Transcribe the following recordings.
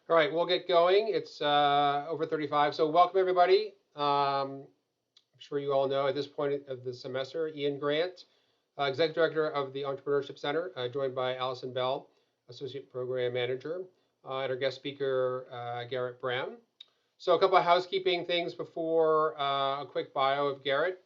All right, we'll get going. It's over 35. So welcome everybody. I'm sure you all know at this point of the semester, Ian Grant, Executive Director of the Entrepreneurship Center, joined by Allison Bell, Associate Program Manager, and our guest speaker, Garrett Bram. So a couple of housekeeping things before a quick bio of Garrett.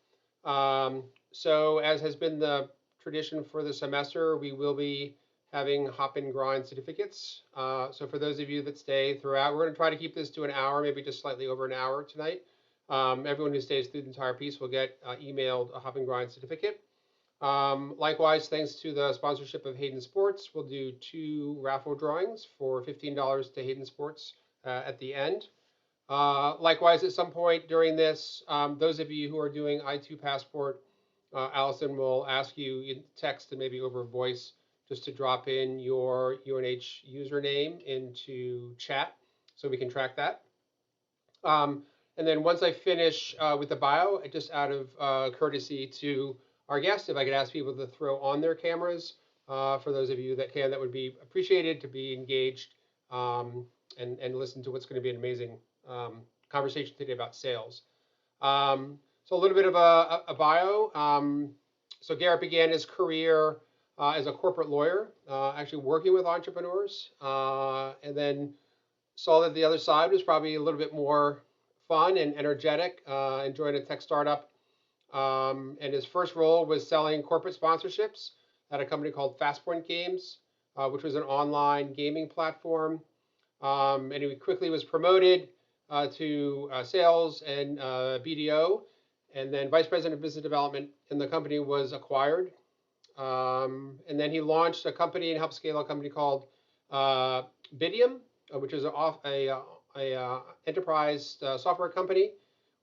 So as has been the tradition for the semester, we will be having hop and grind certificates. So for those of you that stay throughout, we're going to try to keep this to an hour, maybe just slightly over an hour tonight. Everyone who stays through the entire piece will get emailed a hop and grind certificate. Likewise, thanks to the sponsorship of Hayden Sports, we'll do 2 raffle drawings for $15 to Hayden Sports at the end. Likewise, at some point during this, those of you who are doing I2 Passport, Allison will ask you in text and maybe over voice just to drop in your UNH username into chat so we can track that. And then once I finish with the bio, just out of courtesy to our guests, if I could ask people to throw on their cameras, for those of you that can, that would be appreciated to be engaged and listen to what's going to be an amazing conversation today about sales. So a little bit of a bio. So Garrett began his career as a corporate lawyer, actually working with entrepreneurs, and then saw that the other side was probably a little bit more fun and energetic, and joined a tech startup. And his first role was selling corporate sponsorships at a company called Fastpoint Games, which was an online gaming platform. And he quickly was promoted to sales and BDO, and then vice president of business development, and the company was acquired. And then he launched a company and helped scale a company called Bidium, which is a enterprise software company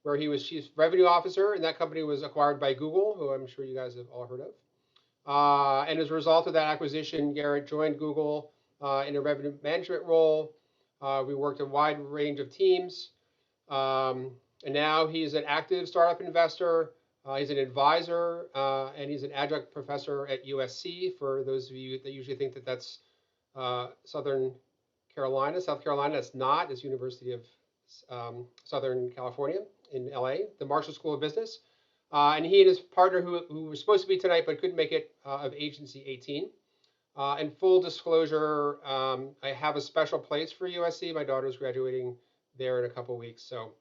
where he was chief revenue officer, and that company was acquired by Google, who I'm sure you guys have all heard of. And as a result of that acquisition, Garrett joined Google in a revenue management role. We worked a wide range of teams. And now he's an active startup investor. He's an advisor, and he's an adjunct professor at USC. For those of you that usually think that that's Southern Carolina, South Carolina, it's not. It's University of Southern California in LA, the Marshall School of Business. And he and his partner, who was supposed to be tonight but couldn't make it, of Agency 18. And full disclosure, I have a special place for USC. My daughter's graduating there in a couple weeks. So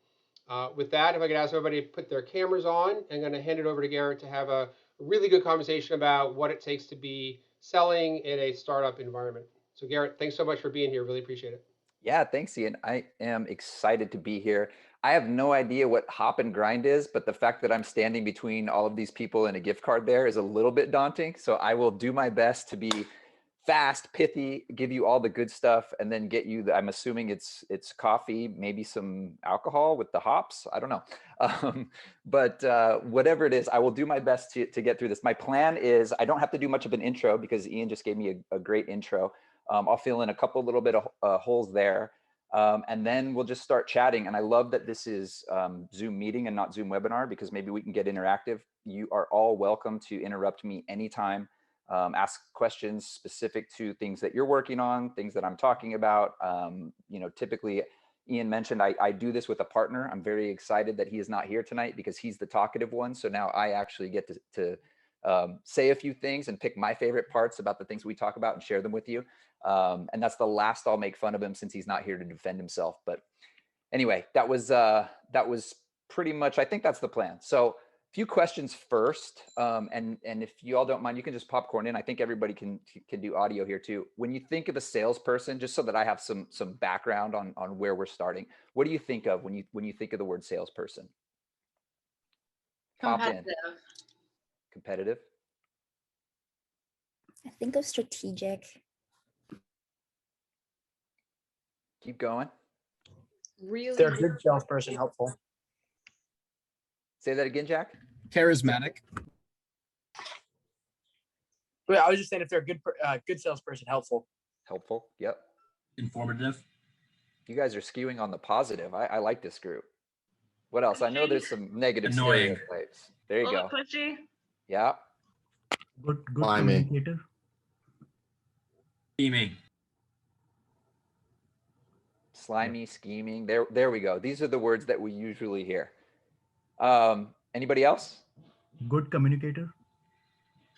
with that, if I could ask everybody to put their cameras on, I'm going to hand it over to Garrett to have a really good conversation about what it takes to be selling in a startup environment. So Garrett, thanks so much for being here. Really appreciate it. Yeah, thanks, Ian. I am excited to be here. I have no idea what hop and grind is, but the fact that I'm standing between all of these people and a gift card there is a little bit daunting. So I will do my best to be fast, pithy, give you all the good stuff, and then get you I'm assuming it's coffee, maybe some alcohol with the hops. I don't know. But whatever it is, I will do my best to get through this. My plan is I don't have to do much of an intro because Ian just gave me a great intro. I'll fill in a couple little bit of holes there. And then we'll just start chatting. And I love that this is Zoom meeting and not Zoom webinar, because maybe we can get interactive. You are all welcome to interrupt me anytime. Ask questions specific to things that you're working on, things that I'm talking about. Typically, Ian mentioned I do this with a partner. I'm very excited that he is not here tonight because he's the talkative one. So now I actually get to say a few things and pick my favorite parts about the things we talk about and share them with you. And that's the last I'll make fun of him since he's not here to defend himself. But anyway, that was pretty much, I think that's the plan. So a few questions first. And if you all don't mind, you can just popcorn in. I think everybody can do audio here too. When you think of a salesperson, just so that I have some background on where we're starting, what do you think of when you think of the word salesperson? Competitive. Competitive. I think of strategic. Keep going. Really, They're a good salesperson, helpful. Say that again, Jack. Charismatic. Yeah, I was just saying if they're a good salesperson, helpful. Helpful. Yep. Informative. You guys are skewing on the positive. I like this group. What else? I know there's some negative Annoying. stereotypes. There you go. pushy. Yeah. Good Climbing. communicator. Teaming. slimy, scheming. There we go. These are the words that we usually hear. Anybody else? Good communicator.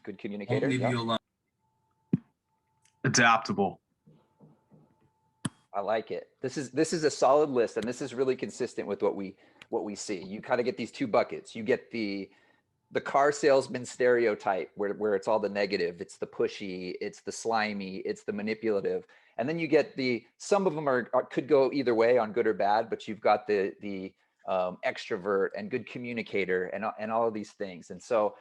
Good Won't communicator. leave Yeah, you alone. Adaptable. I like it. This is a solid list, and this is really consistent with what we see. You kind of get these two buckets. You get the car salesman stereotype where it's all the negative. It's the pushy, it's the slimy, it's the manipulative. And then you get some of them could go either way on good or bad, but you've got the extrovert and good communicator and all of these things. And so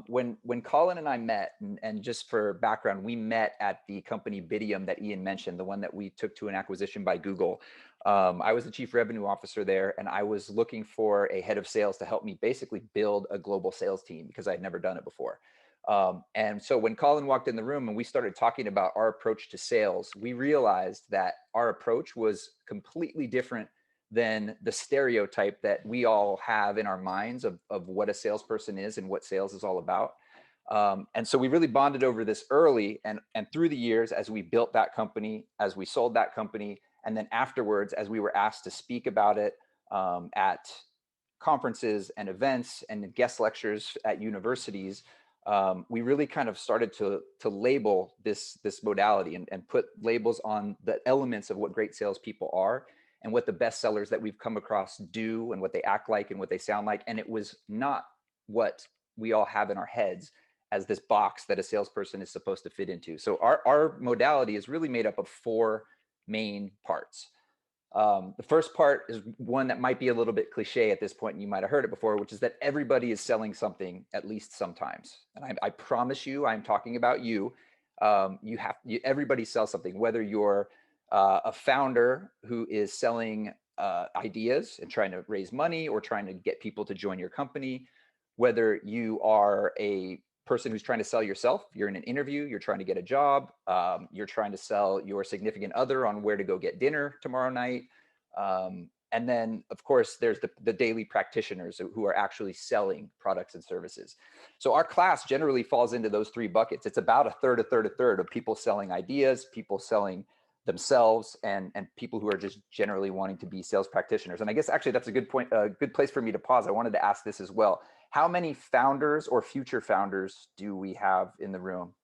when Colin and I met, and just for background, we met at the company Bidium that Ian mentioned, the one that we took to an acquisition by Google. I was the chief revenue officer there, and I was looking for a head of sales to help me basically build a global sales team because I'd never done it before. And so when Colin walked in the room and we started talking about our approach to sales, we realized that our approach was completely different than the stereotype that we all have in our minds of what a salesperson is and what sales is all about. And so we really bonded over this early, and through the years, as we built that company, as we sold that company, and then afterwards, as we were asked to speak about it at conferences and events and guest lectures at universities, we really kind of started to label this modality and put labels on the elements of what great salespeople are and what the best sellers that we've come across do and what they act like and what they sound like. And it was not what we all have in our heads as this box that a salesperson is supposed to fit into. So our modality is really made up of 4 main parts. The first part is one that might be a little bit cliche at this point, and you might have heard it before, which is that everybody is selling something at least sometimes. And I promise you, I'm talking about you. Everybody sells something, whether you're a founder who is selling ideas and trying to raise money or trying to get people to join your company, whether you are a person who's trying to sell yourself, you're in an interview, you're trying to get a job, you're trying to sell your significant other on where to go get dinner tomorrow night. And then, of course, there's the daily practitioners who are actually selling products and services. So our class generally falls into those 3 buckets. It's about a third of people selling ideas, people selling themselves, and people who are just generally wanting to be sales practitioners. And I guess actually that's a good point, a good place for me to pause. I wanted to ask this as well. How many founders or future founders do we have in the room?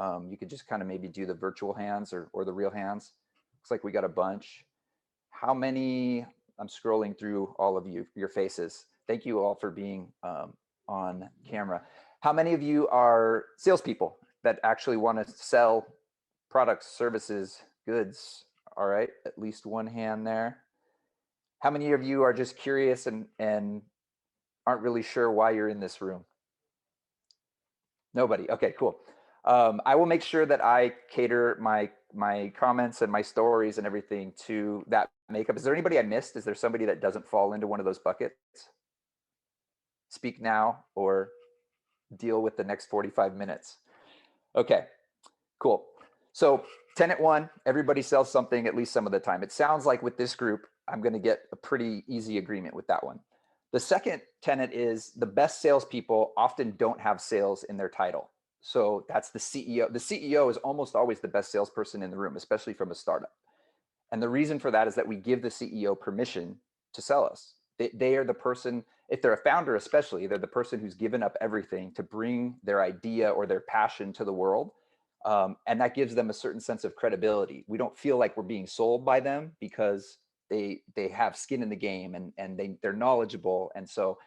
You could just kind of maybe do the virtual hands or the real hands. Looks like we got a bunch. How many? I'm scrolling through all of your faces. Thank you all for being on camera. How many of you are salespeople that actually want to sell products, services, goods? All right, at least one hand there. How many of you are just curious and aren't really sure why you're in this room? Nobody. Okay, cool. I will make sure that I cater my comments and my stories and everything to that makeup. Is there anybody I missed? Is there somebody that doesn't fall into one of those buckets? Speak now or deal with the next 45 minutes. Okay, cool. So tenet 1, everybody sells something at least some of the time. It sounds like with this group, I'm going to get a pretty easy agreement with that one. The second tenet is the best salespeople often don't have sales in their title. So that's the CEO. The CEO is almost always the best salesperson in the room, especially from a startup. And the reason for that is that we give the CEO permission to sell us. They are the person, if they're a founder especially, they're the person who's given up everything to bring their idea or their passion to the world. And that gives them a certain sense of credibility. We don't feel like we're being sold by them because they have skin in the game and they're knowledgeable. And so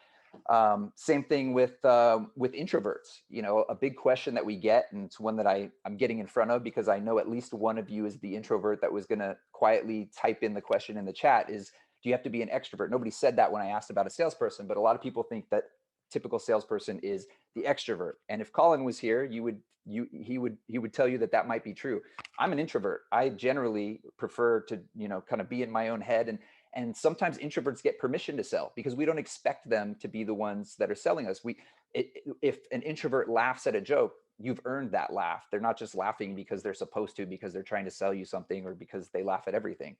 same thing with introverts. You know, a big question that we get, and it's one that I'm getting in front of because I know at least one of you is the introvert that was going to quietly type in the question in the chat, is do you have to be an extrovert? Nobody said that when I asked about a salesperson, but a lot of people think that typical salesperson is the extrovert. And if Colin was here, he would tell you that that might be true. I'm an introvert. I generally prefer to, you know, kind of be in my own head, and sometimes introverts get permission to sell because we don't expect them to be the ones that are selling us. If an introvert laughs at a joke, you've earned that laugh. They're not just laughing because they're supposed to, because they're trying to sell you something or because they laugh at everything.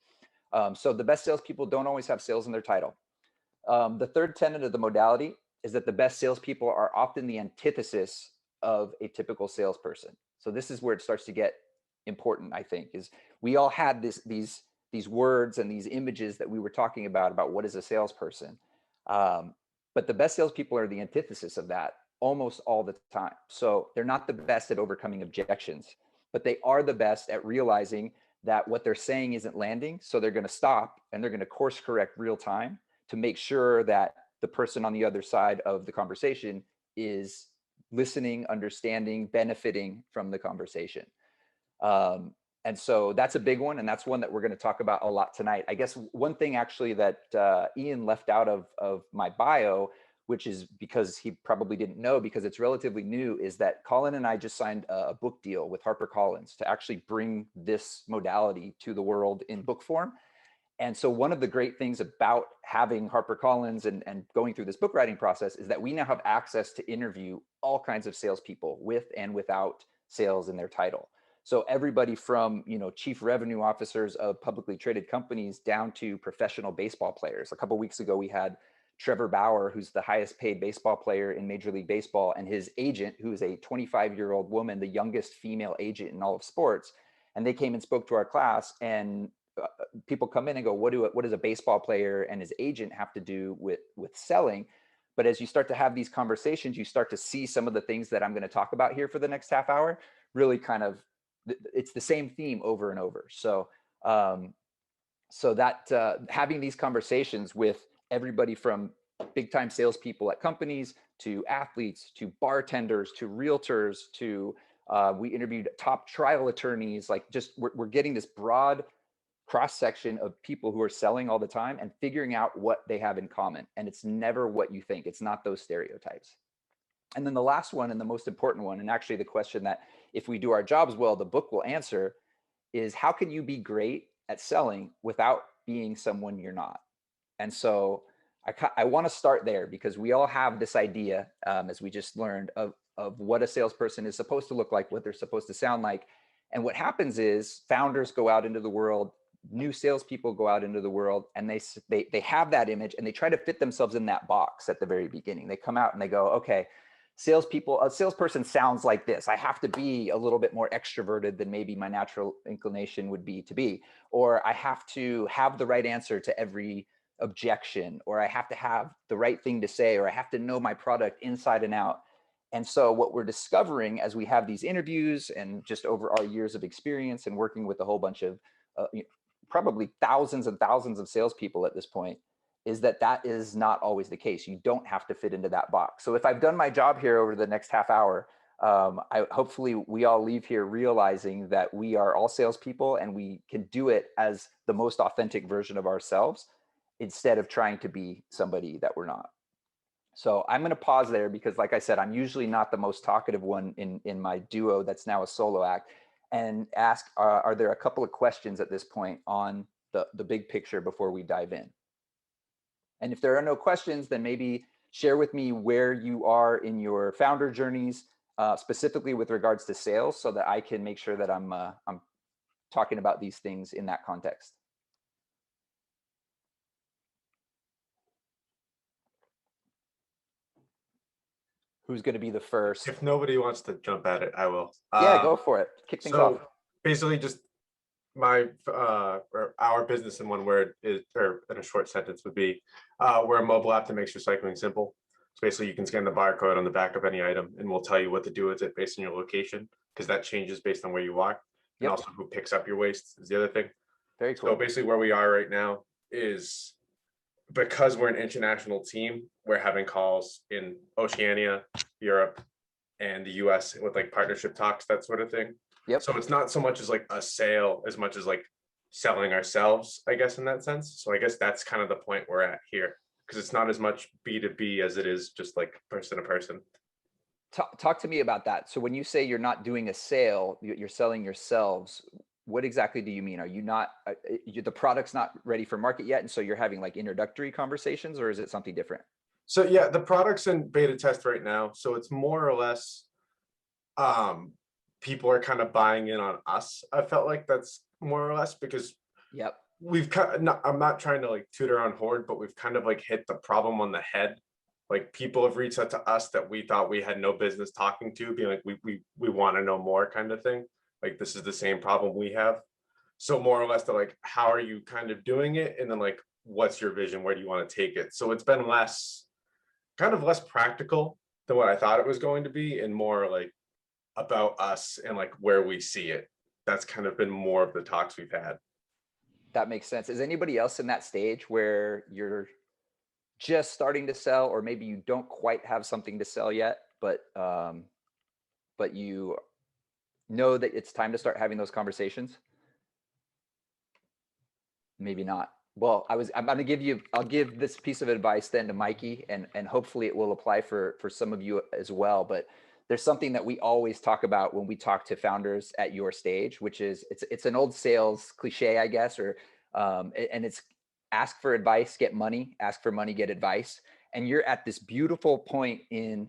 So the best salespeople don't always have sales in their title. The third tenet of the modality is that the best salespeople are often the antithesis of a typical salesperson. So this is where it starts to get important, I think, is we all had these these words and these images that we were talking about what is a salesperson. But the best salespeople are the antithesis of that almost all the time. So they're not the best at overcoming objections, but they are the best at realizing that what they're saying isn't landing. So they're going to stop and they're going to course correct real time to make sure that the person on the other side of the conversation is listening, understanding, benefiting from the conversation. And so that's a big one. And that's one that we're going to talk about a lot tonight. I guess one thing actually that Ian left out of my bio, which is because he probably didn't know because it's relatively new, is that Colin and I just signed a book deal with HarperCollins to actually bring this modality to the world in book form. And so one of the great things about having HarperCollins and going through this book writing process is that we now have access to interview all kinds of salespeople with and without sales in their title. So everybody from, chief revenue officers of publicly traded companies down to professional baseball players. A couple of weeks ago, we had Trevor Bauer, who's the highest paid baseball player in Major League Baseball, and his agent, who is a 25-year-old woman, the youngest female agent in all of sports. And they came and spoke to our class, and people come in and go, what does a baseball player and his agent have to do with selling? But as you start to have these conversations, you start to see some of the things that I'm going to talk about here for the next half hour, really kind of, it's the same theme over and over. So, having these conversations with everybody from big time salespeople at companies to athletes, to bartenders, to realtors, to we interviewed top trial attorneys, like just we're getting this broad cross section of people who are selling all the time and figuring out what they have in common. And it's never what you think. It's not those stereotypes. And then the last one and the most important one, and actually the question that if we do our jobs well, the book will answer, is how can you be great at selling without being someone you're not? And so I want to start there because we all have this idea, as we just learned, of what a salesperson is supposed to look like, what they're supposed to sound like. And what happens is founders go out into the world, new salespeople go out into the world, and they have that image and they try to fit themselves in that box at the very beginning. They come out and they go, okay, a salesperson sounds like this. I have to be a little bit more extroverted than maybe my natural inclination would be to be, or I have to have the right answer to every objection, or I have to have the right thing to say, or I have to know my product inside and out. And so what we're discovering as we have these interviews and just over our years of experience and working with a whole bunch of probably thousands and thousands of salespeople at this point, is that is not always the case. You don't have to fit into that box. So if I've done my job here over the next half hour, hopefully we all leave here realizing that we are all salespeople and we can do it as the most authentic version of ourselves instead of trying to be somebody that we're not. So I'm going to pause there because, like I said, I'm usually not the most talkative one in my duo that's now a solo act, and ask, are there a couple of questions at this point on the big picture before we dive in? And if there are no questions, then maybe share with me where you are in your founder journeys, specifically with regards to sales, so that I can make sure that I'm talking about these things in that context. Who's going to be the first? If nobody wants to jump at it, I will. Yeah, go for it. Kick things off. Basically just my or our business in one word is, or in a short sentence would be, we're a mobile app that makes recycling simple. So basically you can scan the barcode on the back of any item and we'll tell you what to do with it based on your location, because that changes based on where you walk. And also who picks up your waste is the other thing. Very cool. So basically where we are right now is, because we're an international team, we're having calls in Oceania, Europe, and the US with like partnership talks, that sort of thing. Yep. So it's not so much as like a sale as much as like selling ourselves, I guess, in that sense. So I guess that's kind of the point we're at here, because it's not as much B2B as it is just like person to person. Talk to me about that. So when you say you're not doing a sale, you're selling yourselves, what exactly do you mean? Are you not, the product's not ready for market yet, and so you're having like introductory conversations, or is it something different? So yeah, the product's in beta test right now. So it's more or less, people are kind of buying in on us. I felt like that's more or less because we've kind of, I'm not trying to like toot our own horn, but we've kind of like hit the problem on the head. Like people have reached out to us that we thought we had no business talking to, being like, we want to know more kind of thing. Like this is the same problem we have. So more or less to like, how are you kind of doing it? And then like, what's your vision? Where do you want to take it? So it's been kind of less practical than what I thought it was going to be, and more like about us and like where we see it. That's kind of been more of the talks we've had. That makes sense. Is anybody else in that stage where you're just starting to sell, or maybe you don't quite have something to sell yet, but you know that it's time to start having those conversations? Maybe not. Well, I'm going to I'll give this piece of advice then to Mikey, and hopefully it will apply for some of you as well. But there's something that we always talk about when we talk to founders at your stage, which is it's an old sales cliche, I guess, and it's ask for advice, get money, ask for money, get advice. And you're at this beautiful point in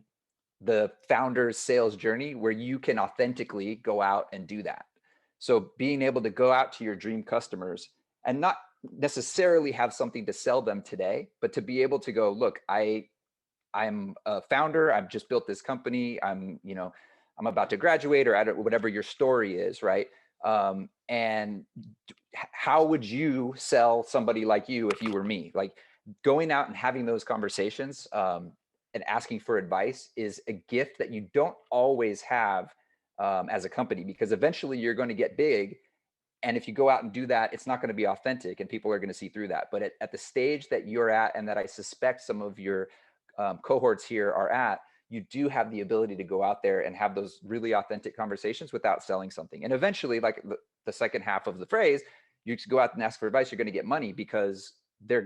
the founder's sales journey where you can authentically go out and do that. So being able to go out to your dream customers and not necessarily have something to sell them today, but to be able to go, look, I'm a founder. I've just built this company. I'm about to graduate, or whatever your story is, right? And how would you sell somebody like you if you were me? Like going out and having those conversations and asking for advice is a gift that you don't always have as a company, because eventually you're going to get big. And if you go out and do that, it's not going to be authentic, and people are going to see through that. But at the stage that you're at, and that I suspect some of your cohorts here are at, you do have the ability to go out there and have those really authentic conversations without selling something. And eventually, like the second half of the phrase, you just go out and ask for advice, you're going to get money, because they're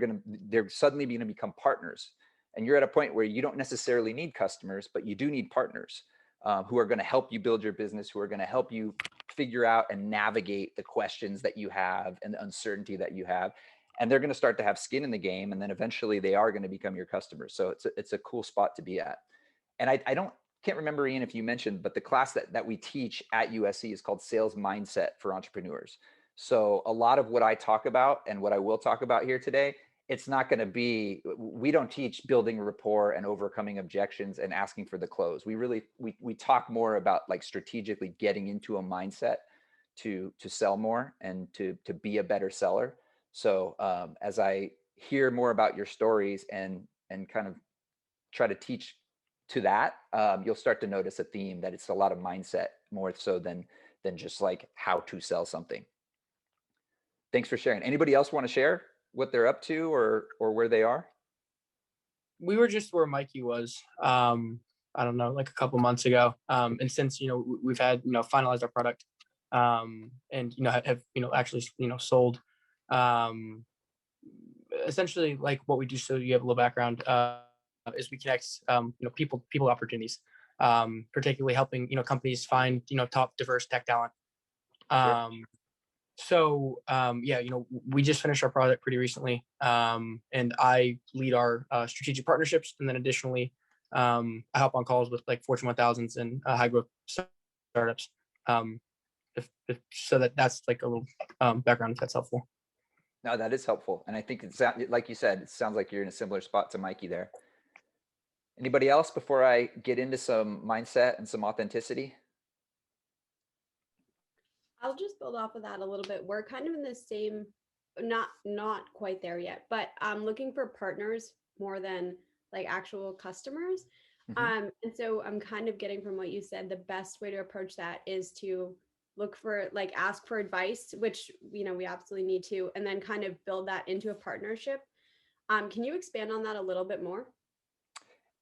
suddenly going to become partners. And you're at a point where you don't necessarily need customers, but you do need partners who are going to help you build your business, who are going to help you figure out and navigate the questions that you have and the uncertainty that you have. And they're going to start to have skin in the game. And then eventually they are going to become your customers. So it's a cool spot to be at. And I can't remember, Ian, if you mentioned, but the class that we teach at USC is called Sales Mindset for Entrepreneurs. So a lot of what I talk about and what I will talk about here today, it's not going to be, we don't teach building rapport and overcoming objections and asking for the close. We talk more about like strategically getting into a mindset to sell more and to be a better seller. So as I hear more about your stories and kind of try to teach to that, you'll start to notice a theme that it's a lot of mindset more so than just like how to sell something. Thanks for sharing. Anybody else want to share what they're up to or where they are? We were just where Mikey was. I don't know, like a couple months ago. And since we've had finalized our product, and have actually sold. Essentially, like what we do, so you have a little background, is we connect people opportunities, particularly helping companies find top diverse tech talent. Sure. So we just finished our project pretty recently, and I lead our strategic partnerships, and then additionally, I hop on calls with like Fortune 1000s and high growth startups. So that's like a little background, if that's helpful. No, that is helpful. And I think it's like you said, it sounds like you're in a similar spot to Mikey there. Anybody else before I get into some mindset and some authenticity? I'll just build off of that a little bit. We're kind of in the same, not quite there yet, but I'm looking for partners more than like actual customers. Mhm. And so I'm kind of getting from what you said, the best way to approach that is to look for, like, ask for advice, which, we absolutely need to, and then kind of build that into a partnership. Can you expand on that a little bit more?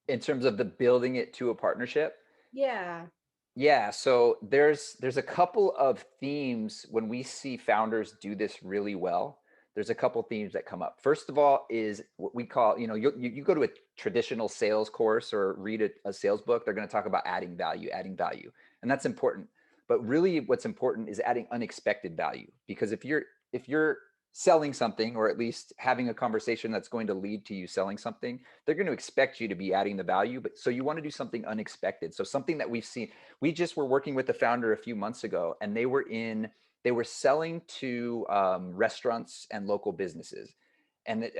In terms of the building it to a partnership? Yeah. Yeah, so there's a couple of themes when we see founders do this really well. There's a couple themes that come up. First of all is what we call, you go to a traditional sales course or read a sales book, they're going to talk about adding value, and that's important. But really what's important is adding unexpected value, because if you're selling something, or at least having a conversation that's going to lead to you selling something, they're going to expect you to be adding the value. But so you want to do something unexpected. So something that we've seen, we just were working with the founder a few months ago, and they were selling to restaurants and local businesses. And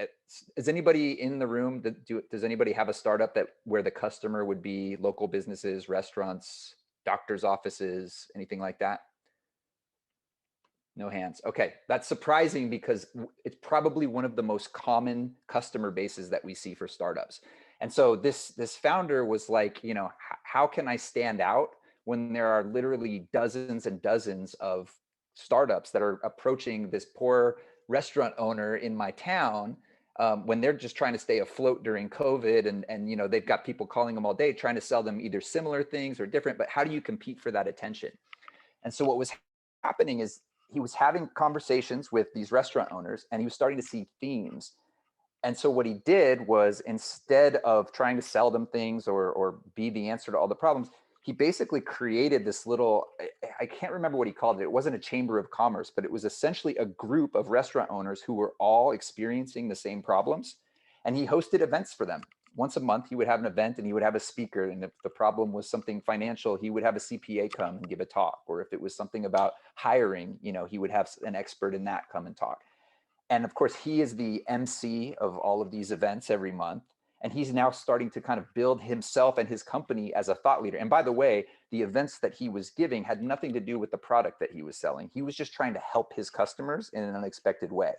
is anybody in the room does anybody have a startup where the customer would be local businesses, restaurants, doctors' offices, anything like that? No hands. Okay, that's surprising because it's probably one of the most common customer bases that we see for startups. And so this founder was like, you know, how can I stand out when there are literally dozens and dozens of startups that are approaching this poor restaurant owner in my town, when they're just trying to stay afloat during COVID, and you know, they've got people calling them all day trying to sell them either similar things or different, but how do you compete for that attention? And so what was happening is he was having conversations with these restaurant owners, and he was starting to see themes. And so what he did was, instead of trying to sell them things or be the answer to all the problems, he basically created this little, I can't remember what he called it. It wasn't a chamber of commerce, but it was essentially a group of restaurant owners who were all experiencing the same problems. And he hosted events for them. Once a month, he would have an event and he would have a speaker. And if the problem was something financial, he would have a CPA come and give a talk. Or if it was something about hiring, you know, he would have an expert in that come and talk. And of course, he is the MC of all of these events every month. And he's now starting to kind of build himself and his company as a thought leader. And by the way, the events that he was giving had nothing to do with the product that he was selling. He was just trying to help his customers in an unexpected way.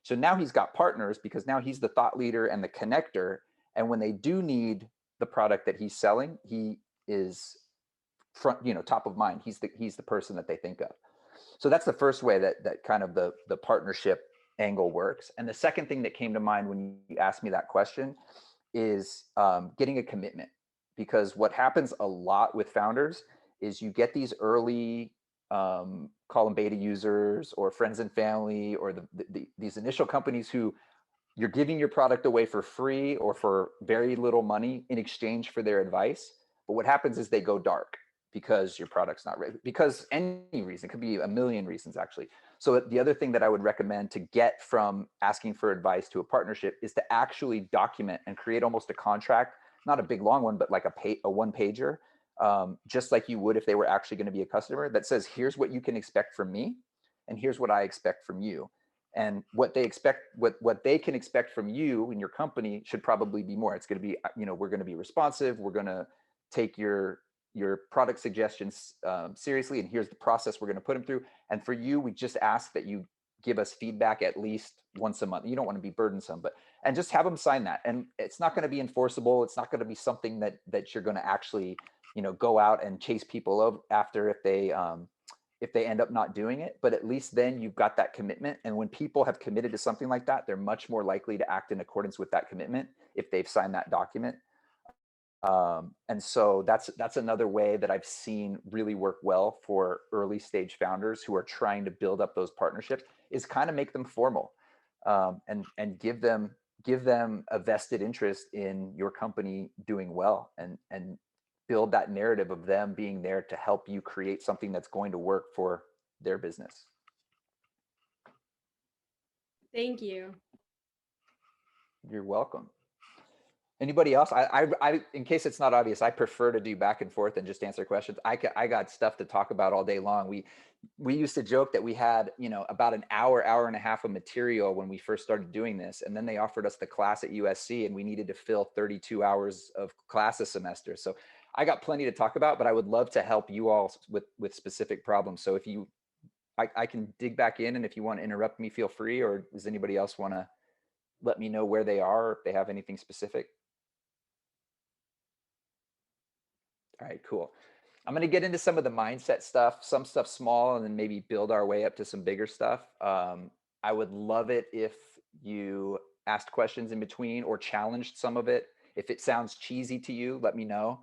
So now he's got partners because now he's the thought leader and the connector. And when they do need the product that he's selling, he is front, you know, top of mind. He's the person that they think of. So that's the first way that kind of the partnership angle works. And the second thing that came to mind when you asked me that question is getting a commitment. Because what happens a lot with founders is you get these early, call them beta users or friends and family, or these initial companies who you're giving your product away for free or for very little money in exchange for their advice. But what happens is they go dark because your product's not ready, because any reason, it could be a million reasons actually. So the other thing that I would recommend to get from asking for advice to a partnership is to actually document and create almost a contract, not a big long one, but like a one pager, just like you would if they were actually going to be a customer, that says, here's what you can expect from me, and here's what I expect from you. And what they expect, what they can expect from you and your company should probably be more. It's going to be, you know, we're going to be responsive. We're going to take your product suggestions seriously, and here's the process we're going to put them through. And for you, we just ask that you give us feedback at least once a month. You don't want to be burdensome, and just have them sign that. And it's not going to be enforceable. It's not going to be something that you're going to actually, you know, go out and chase people after if they end up not doing it. But at least then you've got that commitment. And when people have committed to something like that, they're much more likely to act in accordance with that commitment if they've signed that document. And so that's another way that I've seen really work well for early stage founders who are trying to build up those partnerships, is kind of make them formal, and give them a vested interest in your company doing well, and build that narrative of them being there to help you create something that's going to work for their business. Thank you. You're welcome. Anybody else? I, in case it's not obvious, I prefer to do back and forth and just answer questions. I got stuff to talk about all day long. We used to joke that we had, you know, about an hour and a half of material when we first started doing this. And then they offered us the class at USC, and we needed to fill 32 hours of class a semester. So I got plenty to talk about, but I would love to help you all with specific problems. So if I can dig back in, and if you want to interrupt me, feel free. Or does anybody else want to let me know where they are, or if they have anything specific? All right, cool. I'm going to get into some of the mindset stuff, some stuff small, and then maybe build our way up to some bigger stuff. I would love it if you asked questions in between or challenged some of it. If it sounds cheesy to you, let me know.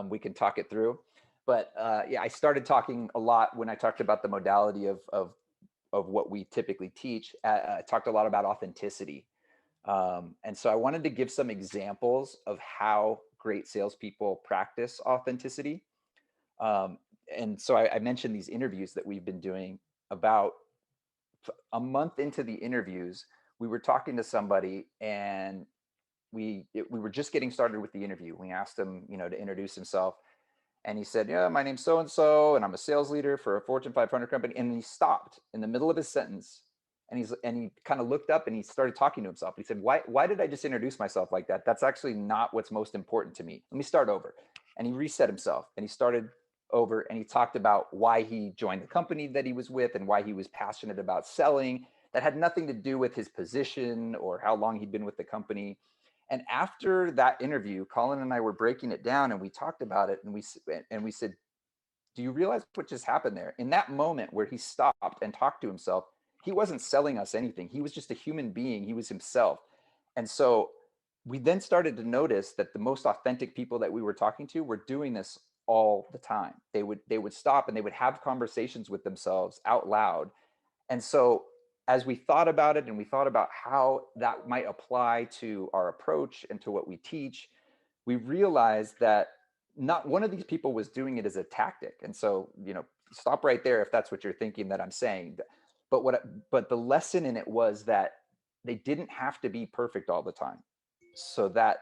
We can talk it through. But yeah, I started talking a lot when I talked about the modality of what we typically teach. I talked a lot about authenticity. And so I wanted to give some examples of how great salespeople practice authenticity. And so I mentioned these interviews that we've been doing. About a month into the interviews, we were talking to somebody, and we were just getting started with the interview. We asked him, you know, to introduce himself. And he said, yeah, my name's so-and-so, and I'm a sales leader for a Fortune 500 company. And he stopped in the middle of his sentence. And he kind of looked up and he started talking to himself. He said, why did I just introduce myself like that? That's actually not what's most important to me. Let me start over. And he reset himself, and he started over, and he talked about why he joined the company that he was with and why he was passionate about selling. That had nothing to do with his position or how long he'd been with the company. And after that interview, Colin and I were breaking it down, and we talked about it, and we said, do you realize what just happened there? In that moment where he stopped and talked to himself, he wasn't selling us anything. He was just a human being. He was himself. And so we then started to notice that the most authentic people that we were talking to were doing this all the time. They would stop and they would have conversations with themselves out loud. And so as we thought about it and we thought about how that might apply to our approach and to what we teach, we realized that not one of these people was doing it as a tactic. And so, stop right there if that's what you're thinking that I'm saying. But the lesson in it was that they didn't have to be perfect all the time. So that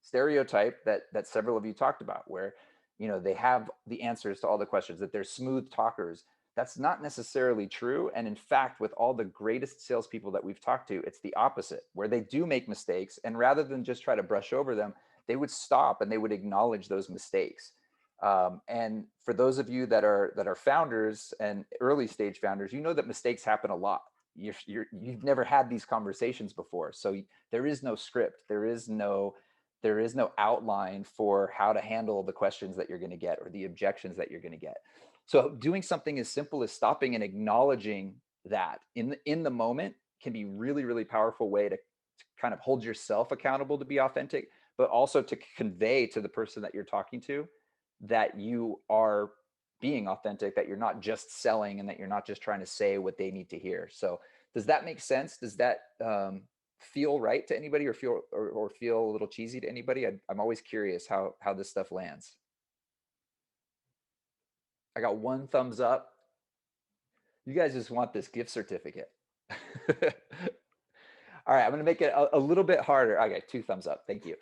stereotype that several of you talked about, where they have the answers to all the questions, that they're smooth talkers, that's not necessarily true. And in fact, with all the greatest salespeople that we've talked to, it's the opposite, where they do make mistakes, and rather than just try to brush over them, they would stop and they would acknowledge those mistakes. And for those of you that are founders and early stage founders, you know that mistakes happen a lot. You've never had these conversations before, so there is no script, there is no outline for how to handle the questions that you're going to get or the objections that you're going to get. So doing something as simple as stopping and acknowledging that in the moment can be really, really powerful way to kind of hold yourself accountable to be authentic, but also to convey to the person that you're talking to that you are being authentic, that you're not just selling and that you're not just trying to say what they need to hear. So does that make sense? Does that feel right to anybody, or feel a little cheesy to anybody? I'm always curious how this stuff lands. I got one thumbs up. You guys just want this gift certificate. All right, I'm going to make it a little bit harder. Okay, 2 thumbs up. Thank you.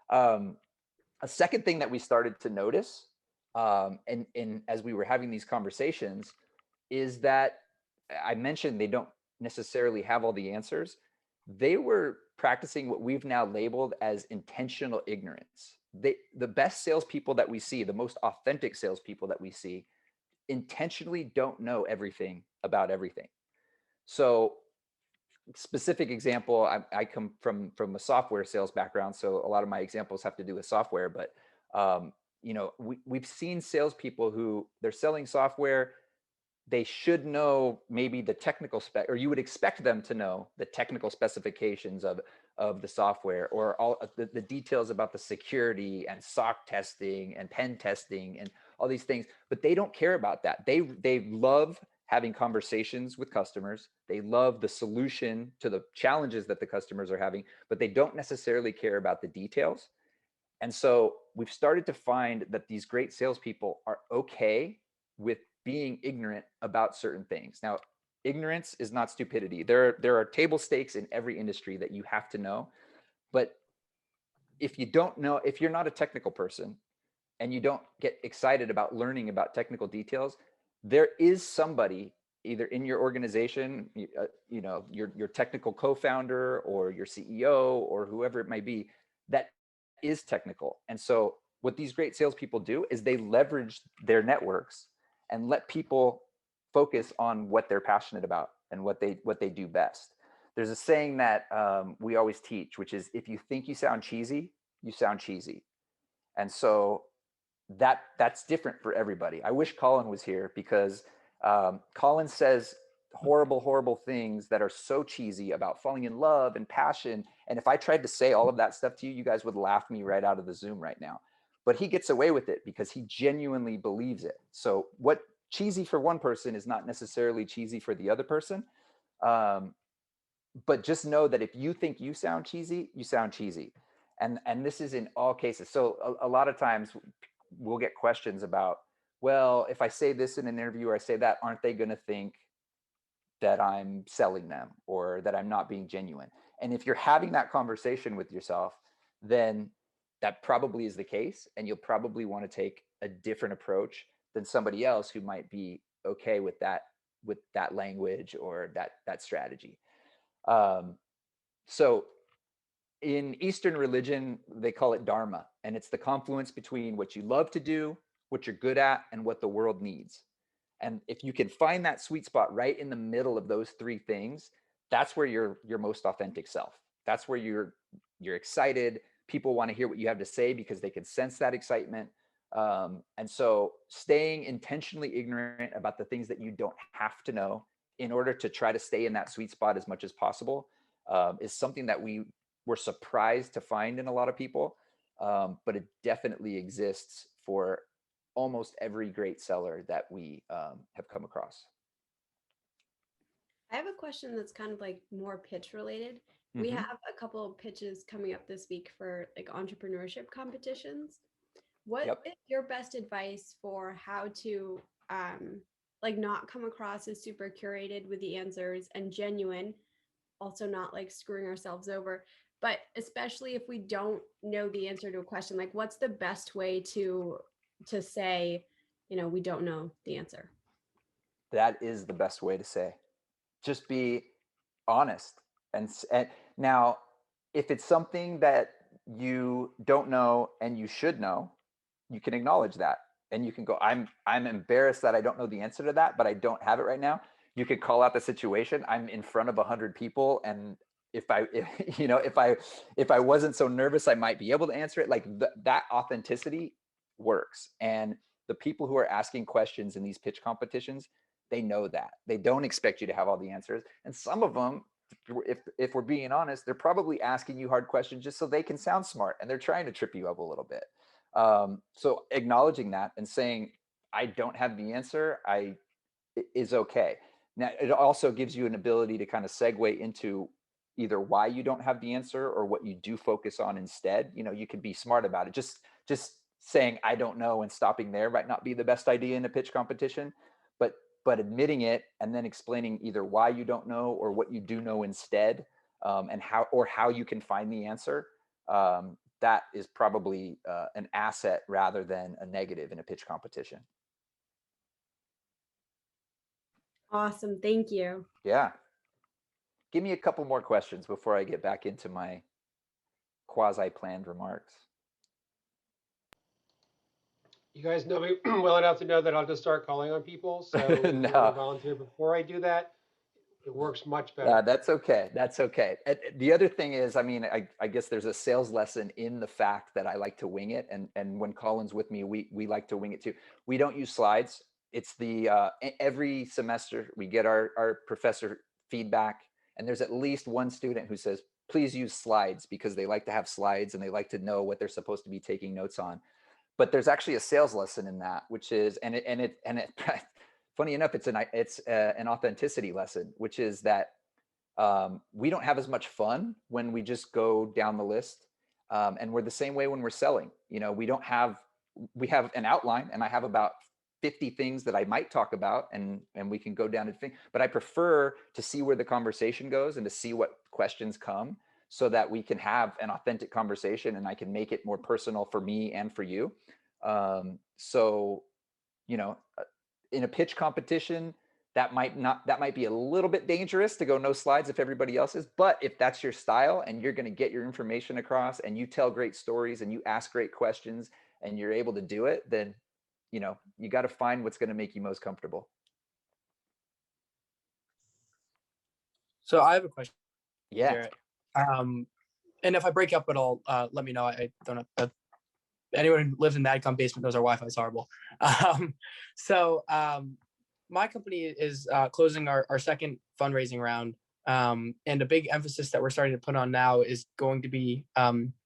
A second thing that we started to notice, and as we were having these conversations, is that I mentioned they don't necessarily have all the answers. They were practicing what we've now labeled as intentional ignorance. The best salespeople that we see, the most authentic salespeople that we see, intentionally don't know everything about everything. So specific example, I come from a software sales background, so a lot of my examples have to do with software, but we've seen salespeople who they're selling software. They should know maybe the technical spec, or you would expect them to know the technical specifications of the software, or all the details about the security and SOC testing and pen testing and all these things, but they don't care about that. They love having conversations with customers. They love the solution to the challenges that the customers are having, but they don't necessarily care about the details. And so we've started to find that these great salespeople are okay with being ignorant about certain things. Now, ignorance is not stupidity. There are table stakes in every industry that you have to know. But if you don't know, if you're not a technical person and you don't get excited about learning about technical details, there is somebody either in your organization, your technical co-founder or your CEO or whoever it might be, that is technical. And so what these great salespeople do is they leverage their networks and let people focus on what they're passionate about and what they do best. There's a saying that we always teach, which is, if you think you sound cheesy, you sound cheesy. And so that's different for everybody. I wish Colin was here, because Colin says horrible things that are so cheesy about falling in love and passion. And if I tried to say all of that stuff to you, you guys would laugh me right out of the Zoom right now. But he gets away with it because he genuinely believes it. So what cheesy for one person is not necessarily cheesy for the other person. But just know that if you think you sound cheesy, you sound cheesy. And this is in all cases. So a lot of times we'll get questions about, well, if I say this in an interview or I say that, aren't they going to think that I'm selling them or that I'm not being genuine? And if you're having that conversation with yourself, then that probably is the case. And you'll probably want to take a different approach than somebody else who might be okay with that language or that strategy. So in Eastern religion, they call it dharma, and it's the confluence between what you love to do, what you're good at, and what the world needs. And if you can find that sweet spot right in the middle of those three things, that's where you're your most authentic self. That's where you're excited. People want to hear what you have to say because they can sense that excitement. And so staying intentionally ignorant about the things that you don't have to know in order to try to stay in that sweet spot as much as possible is something that we were surprised to find in a lot of people. But it definitely exists for almost every great seller that we have come across. I have a question that's kind of like more pitch related. We Mhm. have a couple of pitches coming up this week for like entrepreneurship competitions. What Yep. is your best advice for how to like not come across as super curated with the answers and genuine, also not like screwing ourselves over, but especially if we don't know the answer to a question, like what's the best way to say, you know, we don't know the answer? That is the best way to say. Just be honest. And now, if it's something that you don't know and you should know, you can acknowledge that, and you can go, I'm embarrassed that I don't know the answer to that, but I don't have it right now. You could call out the situation. I'm in front of 100 people, and if I wasn't so nervous, I might be able to answer it. Like that authenticity works. And the people who are asking questions in these pitch competitions, they know that. They don't expect you to have all the answers. And some of them, if we're being honest, they're probably asking you hard questions just so they can sound smart, and they're trying to trip you up a little bit. So acknowledging that and saying, I don't have the answer, is okay. Now, it also gives you an ability to kind of segue into either why you don't have the answer or what you do focus on instead. You know, you can be smart about it. Just saying I don't know and stopping there might not be the best idea in a pitch competition, but admitting it and then explaining either why you don't know or what you do know instead, and how you can find the answer. That is probably an asset rather than a negative in a pitch competition. Awesome. Thank you. Yeah. Give me a couple more questions before I get back into my quasi-planned remarks. You guys know me well enough to know that I'll just start calling on people. So if you No. want to volunteer before I do that, it works much better. That's okay. That's okay. The other thing is, I mean, I guess there's a sales lesson in the fact that I like to wing it. And when Colin's with me, we like to wing it too. We don't use slides. It's every semester we get our professor feedback, and there's at least one student who says, please use slides, because they like to have slides and they like to know what they're supposed to be taking notes on. But there's actually a sales lesson in that, which is, and it funny enough, it's an authenticity lesson, which is that we don't have as much fun when we just go down the list, and we're the same way when we're selling. You know, we have an outline, and I have about 50 things that I might talk about, and we can go down and think. But I prefer to see where the conversation goes and to see what questions come, so that we can have an authentic conversation, and I can make it more personal for me and for you. So, you know, in a pitch competition, that might be a little bit dangerous to go no slides if everybody else is. But if that's your style and you're going to get your information across and you tell great stories and you ask great questions and you're able to do it, then, you know, you got to find what's going to make you most comfortable. So I have a question, Yeah. Jarrett. And if I break up at all, let me know. I don't know. Anyone who lives in the AdCom basement knows our Wi-Fi is horrible. My company is closing our second fundraising round. And a big emphasis that we're starting to put on now is going to be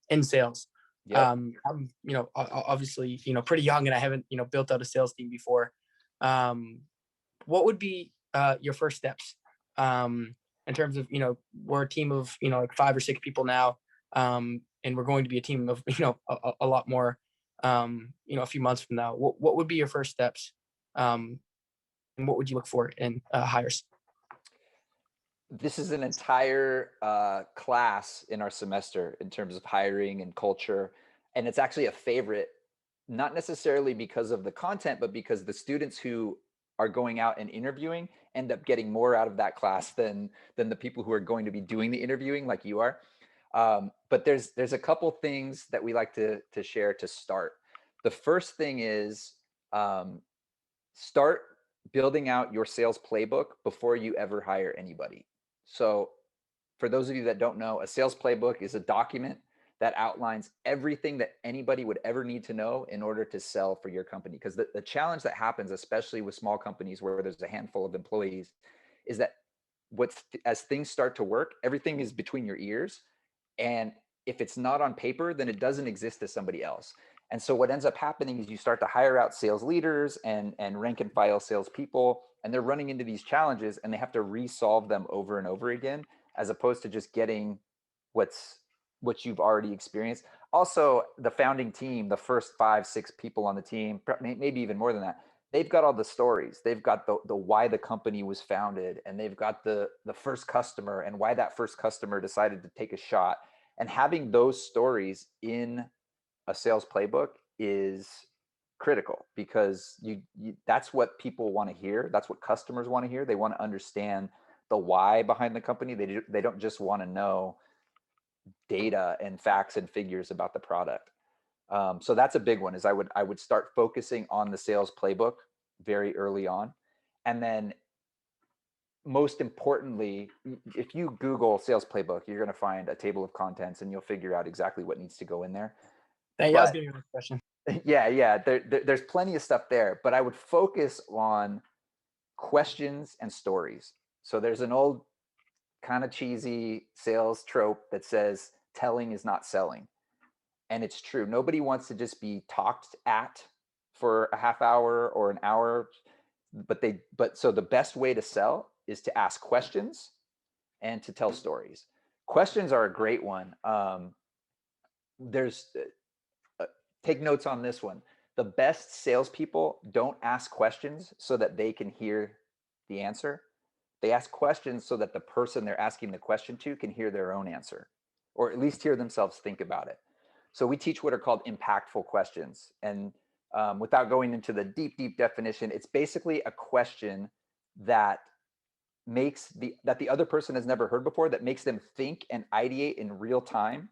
in sales. Yep. I'm, you know, obviously, you know, pretty young, and I haven't, you know, built out a sales team before. What would be your first steps in terms of, you know, we're a team of, you know, like 5 or 6 people now. And we're going to be a team of, you know, a lot more, you know, a few months from now. What would be your first steps? And what would you look for in hires? This is an entire class in our semester in terms of hiring and culture. And it's actually a favorite, not necessarily because of the content, but because the students who are going out and interviewing end up getting more out of that class than the people who are going to be doing the interviewing like you are. But there's a couple things that we like to share to start. The first thing is, Start building out your sales playbook before you ever hire anybody. So for those of you that don't know, a sales playbook is a document that outlines everything that anybody would ever need to know in order to sell for your company. Because the challenge that happens, especially with small companies where there's a handful of employees, is that as things start to work, everything is between your ears. And if it's not on paper, then it doesn't exist to somebody else. And so what ends up happening is you start to hire out sales leaders and rank and file salespeople, and they're running into these challenges and they have to resolve them over and over again, as opposed to just getting what you've already experienced. Also, the founding team, the first 5-6 people on the team, maybe even more than that, they've got all the stories. They've got the why the company was founded, and they've got the first customer and why that first customer decided to take a shot. And having those stories in a sales playbook is critical, because that's what people want to hear. That's what customers want to hear. They want to understand the why behind the company. They don't just want to know data and facts and figures about the product. So that's a big one. Is I would start focusing on the sales playbook very early on. And then most importantly, if you Google sales playbook, you're going to find a table of contents and you'll figure out exactly what needs to go in there. That was giving me a question. Yeah. There's plenty of stuff there, but I would focus on questions and stories. So there's an old kind of cheesy sales trope that says telling is not selling. And it's true. Nobody wants to just be talked at for a half hour or an hour, but so the best way to sell is to ask questions and to tell stories. Questions are a great one. Take notes on this one. The best salespeople don't ask questions so that they can hear the answer. They ask questions so that the person they're asking the question to can hear their own answer, or at least hear themselves think about it. So we teach what are called impactful questions. And without going into the deep definition, it's basically a question that that the other person has never heard before, that makes them think and ideate in real time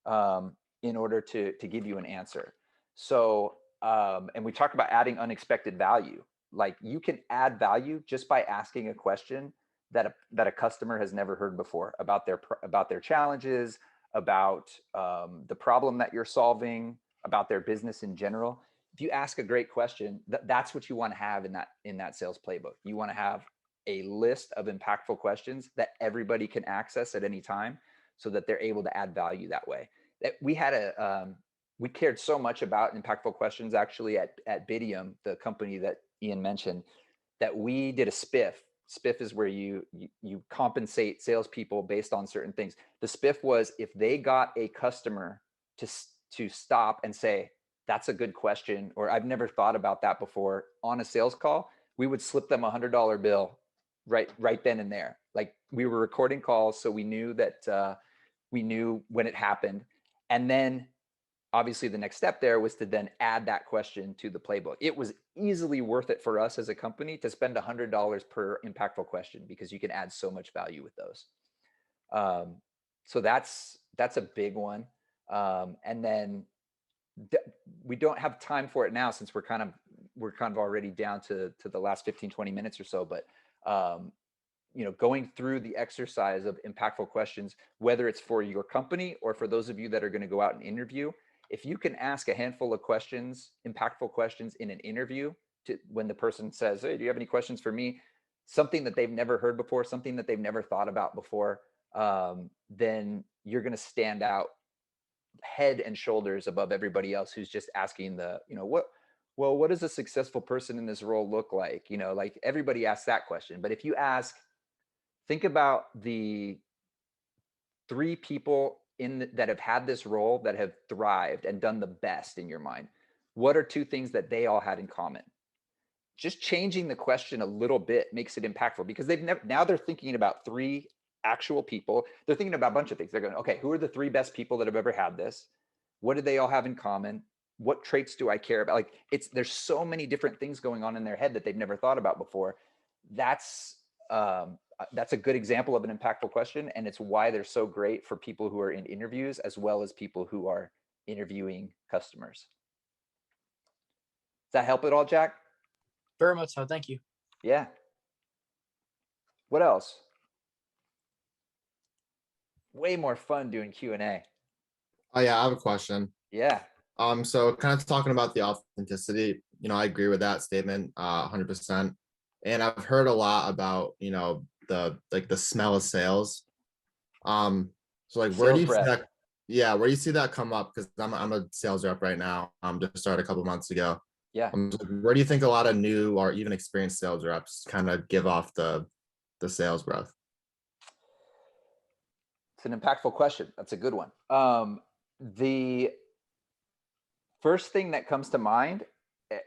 in order to give you an answer. So, and we talk about adding unexpected value. Like, you can add value just by asking a question that a customer has never heard before about their challenges, about the problem that you're solving, about their business in general. If you ask a great question, that's what you want to have in that sales playbook. You want to have a list of impactful questions that everybody can access at any time, so that they're able to add value that way. We cared so much about impactful questions actually at Bidium, the company that Ian mentioned, that we did a spiff. Spiff is where you compensate salespeople based on certain things. The spiff was, if they got a customer to stop and say, "That's a good question," or "I've never thought about that before," on a sales call, we would slip them $100 bill right then and there. Like, we were recording calls, so we knew that we knew when it happened. And then obviously the next step there was to then add that question to the playbook. It was easily worth it for us as a company to spend $100 per impactful question, because you can add so much value with those. So that's a big one. And then we don't have time for it now, since we're kind of already down to the last 15-20 minutes or so, but going through the exercise of impactful questions, whether it's for your company or for those of you that are going to go out and interview, if you can ask a handful of questions, impactful questions in an interview, when the person says, "Hey, do you have any questions for me?" Something that they've never heard before, something that they've never thought about before, then you're going to stand out head and shoulders above everybody else who's just asking what does a successful person in this role look like? Like, everybody asks that question. But if you think about the 3 people that have had this role that have thrived and done the best in your mind, what are 2 things that they all had in common? Just changing the question a little bit makes it impactful, because now they're thinking about 3 actual people. They're thinking about a bunch of things. They're going, okay, who are the 3 best people that have ever had this? What do they all have in common? What traits do I care about? Like, there's so many different things going on in their head that they've never thought about before. That's a good example of an impactful question, and it's why they're so great for people who are in interviews as well as people who are interviewing customers. that help at all, Jack? Very much so. Thank you. Yeah. What else? Way more fun doing Q&A. Oh yeah, I have a question. Yeah. So kind of talking about the authenticity, I agree with that statement, 100%. And I've heard a lot about, the smell of sales. So like, where do Sales you see breath. that? Yeah, where do you see that come up? Because I'm a sales rep right now. Just started a couple months ago. Yeah. Where do you think a lot of new or even experienced sales reps kind of give off the sales breath? It's an impactful question. That's a good one. The first thing that comes to mind,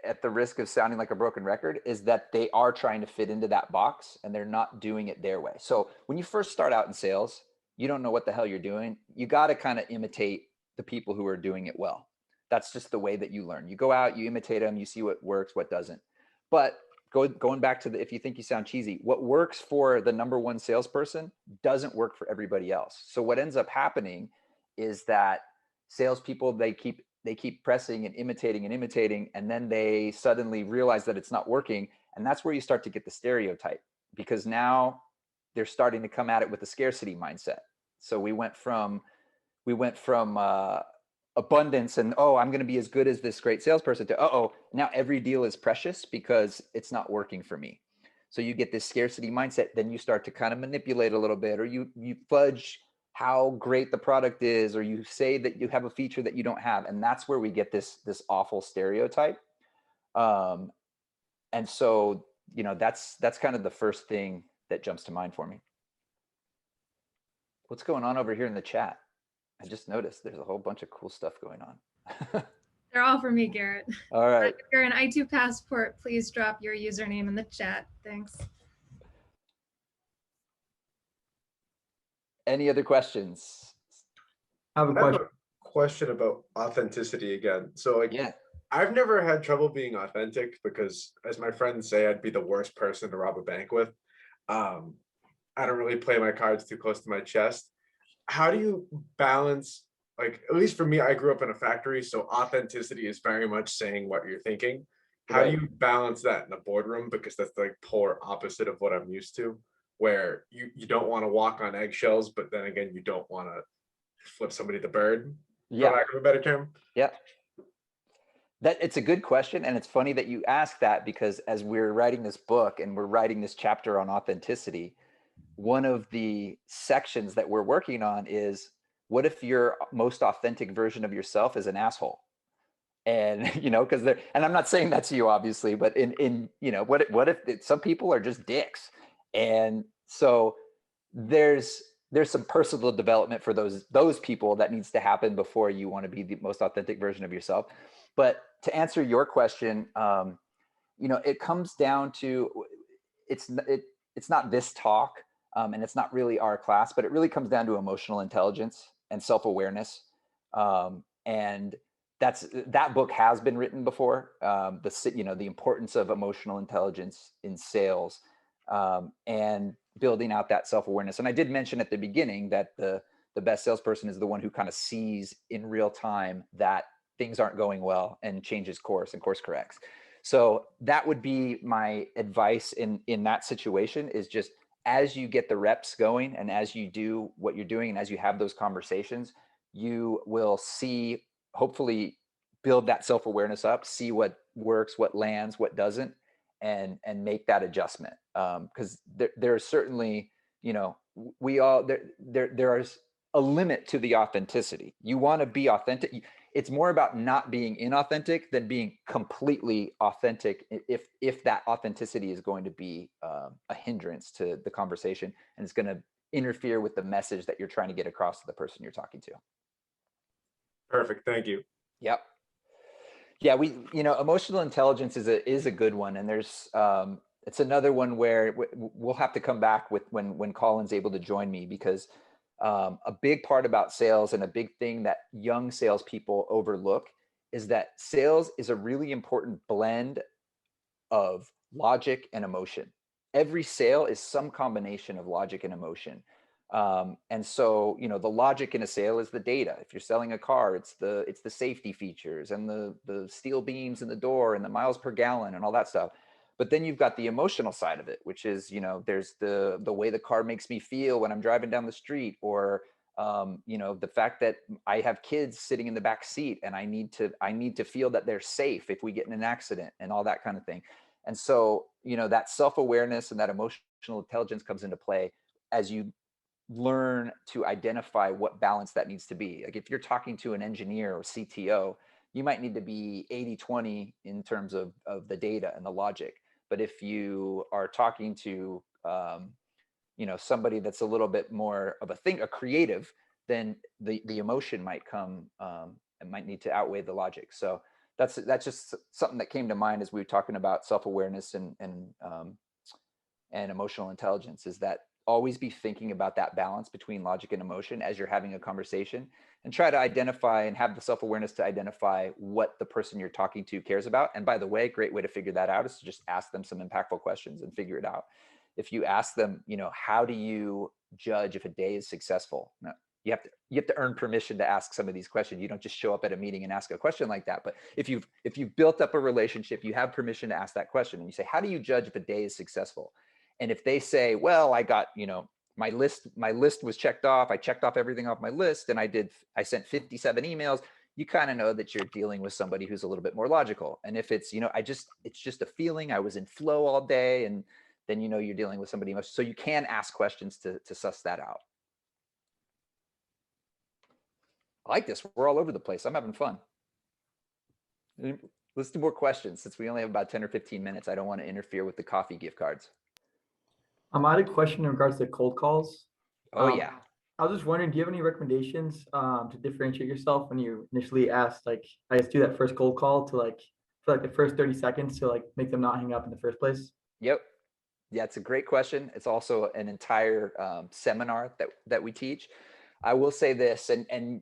at the risk of sounding like a broken record, is that they are trying to fit into that box and they're not doing it their way. So when you first start out in sales, you don't know what the hell you're doing. You got to kind of imitate the people who are doing it well. That's just the way that you learn. You go out, you imitate them, you see what works, what doesn't. But going back to if you think you sound cheesy, what works for the number one salesperson doesn't work for everybody else. So what ends up happening is that salespeople, they keep pressing and imitating, and then they suddenly realize that it's not working. And that's where you start to get the stereotype, because now they're starting to come at it with a scarcity mindset. So we went from abundance and, oh, I'm going to be as good as this great salesperson, to, now every deal is precious because it's not working for me. So you get this scarcity mindset, then you start to kind of manipulate a little bit, or you fudge how great the product is, or you say that you have a feature that you don't have. And that's where we get this awful stereotype. And so, that's kind of the first thing that jumps to mind for me. What's going on over here in the chat? I just noticed there's a whole bunch of cool stuff going on. They're all for me, Garrett. All right. If you're an I2 Passport, please drop your username in the chat. Thanks. Any other questions? I have a I have question. a question about authenticity again. So like, Yeah. I've never had trouble being authentic because, as my friends say, I'd be the worst person to rob a bank with. I don't really play my cards too close to my chest. How do you balance, like, at least for me, I grew up in a factory, so authenticity is very much saying what you're thinking. How do Right. you balance that in a boardroom? Because that's like polar opposite of what I'm used to, where you don't want to walk on eggshells, but then again, you don't want to flip somebody the bird, for Yeah. lack of a better term. Yeah. It's a good question. And it's funny that you ask that, because as we're writing this book and we're writing this chapter on authenticity, one of the sections that we're working on is, what if your most authentic version of yourself is an asshole? And, because and I'm not saying that to you, obviously, but what if some people are just dicks? And so there's some personal development for those people that needs to happen before you want to be the most authentic version of yourself. But to answer your question, it comes down to, it's not this talk, and it's not really our class, but it really comes down to emotional intelligence and self-awareness. And that book has been written before, the importance of emotional intelligence in sales, and building out that self-awareness. And I did mention at the beginning that the best salesperson is the one who kind of sees in real time that things aren't going well and changes course and course corrects. So that would be my advice in that situation, is just, as you get the reps going and as you do what you're doing and as you have those conversations, you will see, hopefully build that self-awareness up, see what works, what lands, what doesn't, and make that adjustment. Because there are certainly, there is a limit to the authenticity. You want to be authentic. It's more about not being inauthentic than being completely authentic, if that authenticity is going to be a hindrance to the conversation and it's going to interfere with the message that you're trying to get across to the person you're talking to. Perfect. Thank you. Yep. Yeah, emotional intelligence is a good one, and there's it's another one where we'll have to come back with when Colin's able to join me, because a big part about sales, and a big thing that young salespeople overlook, is that sales is a really important blend of logic and emotion. Every sale is some combination of logic and emotion. And so, you know, the logic in a sale is the data. If you're selling a car, it's the safety features and the steel beams in the door and the miles per gallon and all that stuff. But then you've got the emotional side of it, which is, you know, there's the way the car makes me feel when I'm driving down the street, or you know, the fact that I have kids sitting in the back seat and I need to feel that they're safe if we get in an accident and all that kind of thing. And so, you know, that self-awareness and that emotional intelligence comes into play as you learn to identify what balance that needs to be. Like if you're talking to an engineer or CTO, you might need to be 80-20 in terms of the data and the logic. But if you are talking to you know, somebody that's a little bit more of a creative, then the emotion might come and might need to outweigh the logic. So that's just something that came to mind as we were talking about self-awareness and emotional intelligence, is that always be thinking about that balance between logic and emotion as you're having a conversation, and try to identify and have the self-awareness to identify what the person you're talking to cares about. And by the way, great way to figure that out is to just ask them some impactful questions and figure it out. If you ask them, you know, how do you judge if a day is successful? Now, you have to earn permission to ask some of these questions. You don't just show up at a meeting and ask a question like that. But if you've built up a relationship, you have permission to ask that question. And you say, how do you judge if a day is successful? And if they say, well, I got, you know, my list was checked off. I checked off everything off my list, and I sent 57 emails. You kind of know that you're dealing with somebody who's a little bit more logical. And if it's, you know, it's just a feeling, I was in flow all day, and then, you know, you're dealing with somebody much. So you can ask questions to suss that out. I like this. We're all over the place. I'm having fun. Let's do more questions, since we only have about 10 or 15 minutes. I don't want to interfere with the coffee gift cards. I had a question in regards to cold calls. Oh, yeah. I was just wondering, do you have any recommendations to differentiate yourself when you initially asked, like, I guess do that first cold call to like, for like the first 30 seconds to like make them not hang up in the first place? Yep. Yeah, it's a great question. It's also an entire seminar that we teach. I will say this, and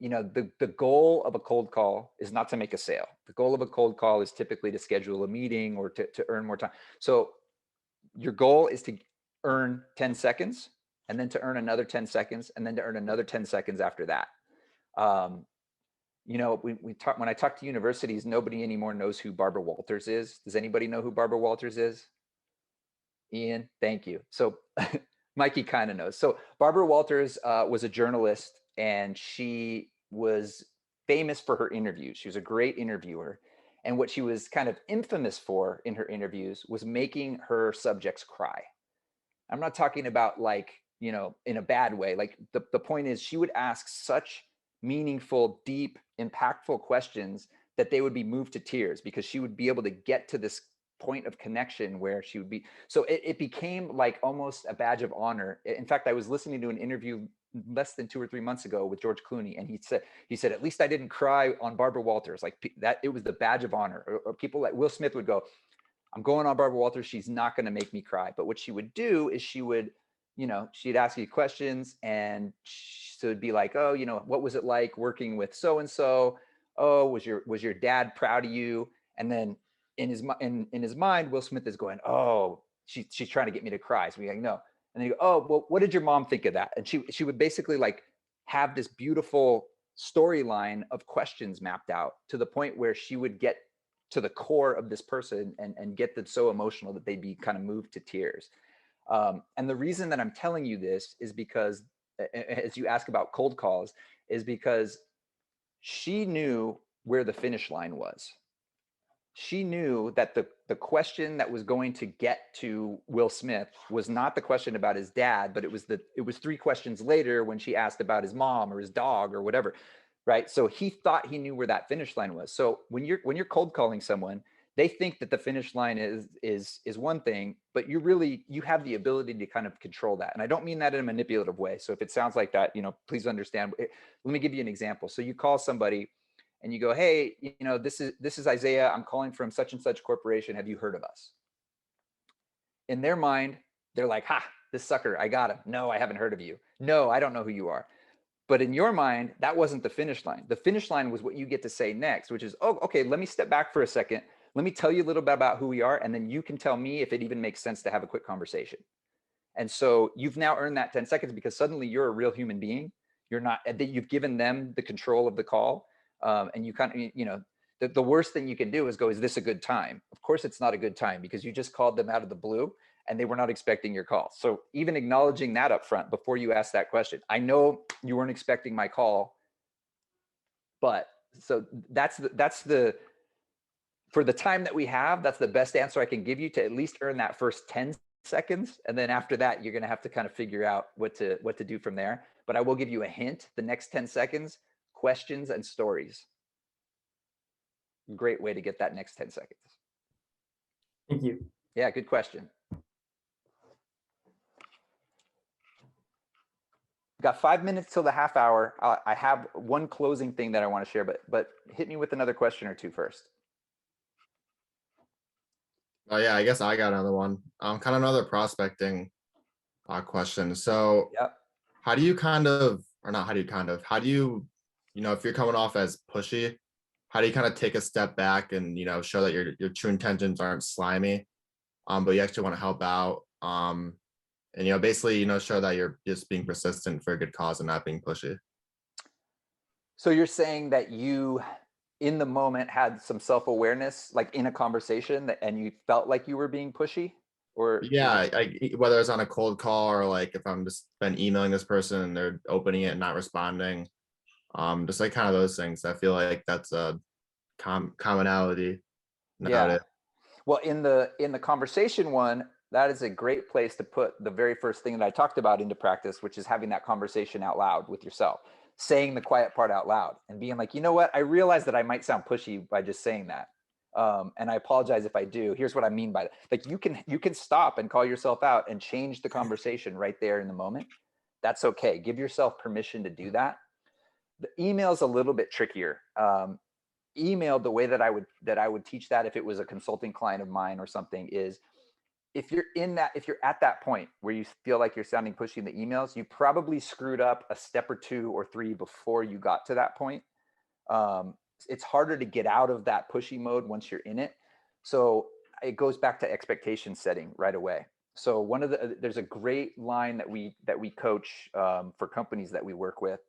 you know, the goal of a cold call is not to make a sale. The goal of a cold call is typically to schedule a meeting or to earn more time. So your goal is to earn 10 seconds, and then to earn another 10 seconds, and then to earn another 10 seconds after that. You know, when I talk to universities, nobody anymore knows who Barbara Walters is. Does anybody know who Barbara Walters is? Ian, thank you. So Mikey kind of knows. So Barbara Walters was a journalist, and she was famous for her interviews. She was a great interviewer. And what she was kind of infamous for in her interviews was making her subjects cry. I'm not talking about, like, you know, in a bad way. Like the point is, she would ask such meaningful, deep, impactful questions that they would be moved to tears, because she would be able to get to this point of connection where she would be. So it became like almost a badge of honor. In fact, I was listening to an interview less than 2 or 3 months ago with George Clooney, and he said, at least I didn't cry on Barbara Walters. Like that, it was the badge of honor. Or people like Will Smith would go, I'm going on Barbara Walters. She's not going to make me cry. But what she would do is she would, you know, she'd ask you questions, and so it'd be like, oh, you know, what was it like working with so-and-so? Oh, was your dad proud of you? And then in his mind, Will Smith is going, oh, she's trying to get me to cry. So we're like, no. And then you go, oh, well, what did your mom think of that? And she would basically like have this beautiful storyline of questions mapped out to the point where she would get to the core of this person and get them so emotional that they'd be kind of moved to tears. And the reason that I'm telling you this is because, as you ask about cold calls, is because she knew where the finish line was. She knew that the question that was going to get to Will Smith was not the question about his dad, but it was 3 questions later when she asked about his mom or his dog or whatever, right? So he thought he knew where that finish line was. So when you're cold calling someone, they think that the finish line is one thing, but you have the ability to kind of control that. And I don't mean that in a manipulative way. So if it sounds like that, you know, please understand. Let me give you an example. So you call somebody and you go, hey, you know, this is Isaiah. I'm calling from such and such corporation. Have you heard of us? In their mind, they're like, ha, this sucker, I got him. No, I haven't heard of you. No, I don't know who you are. But in your mind, that wasn't the finish line. The finish line was what you get to say next, which is, oh, okay, let me step back for a second. Let me tell you a little bit about who we are, and then you can tell me if it even makes sense to have a quick conversation. And so you've now earned that 10 seconds because suddenly you're a real human being. You're not, that you've given them the control of the call. And you kind of, you know, the worst thing you can do is go, is this a good time? Of course, it's not a good time because you just called them out of the blue and they were not expecting your call. So even acknowledging that up front before you ask that question, I know you weren't expecting my call, but so that's the, for the time that we have, that's the best answer I can give you to at least earn that first 10 seconds. And then after that, you're going to have to kind of figure out what to do from there. But I will give you a hint, the next 10 seconds, questions and stories. Great way to get that next 10 seconds. Thank you. Yeah, good question. Got 5 minutes till the half hour. I have one closing thing that I want to share, but hit me with another question or two first. Oh yeah, I guess I got another one. Kind of another prospecting question. So Yep. how do you kind of, or not how do you, you know, if you're coming off as pushy, how do you kind of take a step back and, you know, show that your true intentions aren't slimy, but you actually want to help out, and, you know, basically, you know, show that you're just being persistent for a good cause and not being pushy. So you're saying that you, in the moment, had some self-awareness, like in a conversation, and you felt like you were being pushy? Or Yeah, whether it's on a cold call or like if I'm just been emailing this person and they're opening it and not responding, just like kind of those things. I feel like that's a commonality nowadays. Well, in the conversation one, that is a great place to put the very first thing that I talked about into practice, which is having that conversation out loud with yourself, saying the quiet part out loud and being like, you know what, I realize that I might sound pushy by just saying that. And I apologize if I do. Here's what I mean by that. Like you can stop and call yourself out and change the conversation right there in the moment. That's okay. Give yourself permission to do that. The email is a little bit trickier. Email, the way that I would teach that if it was a consulting client of mine or something, is if you're at that point where you feel like you're sounding pushy in the emails, you probably screwed up a step or two or three before you got to that point. It's harder to get out of that pushy mode once you're in it. So it goes back to expectation setting right away. So there's a great line that we coach for companies that we work with,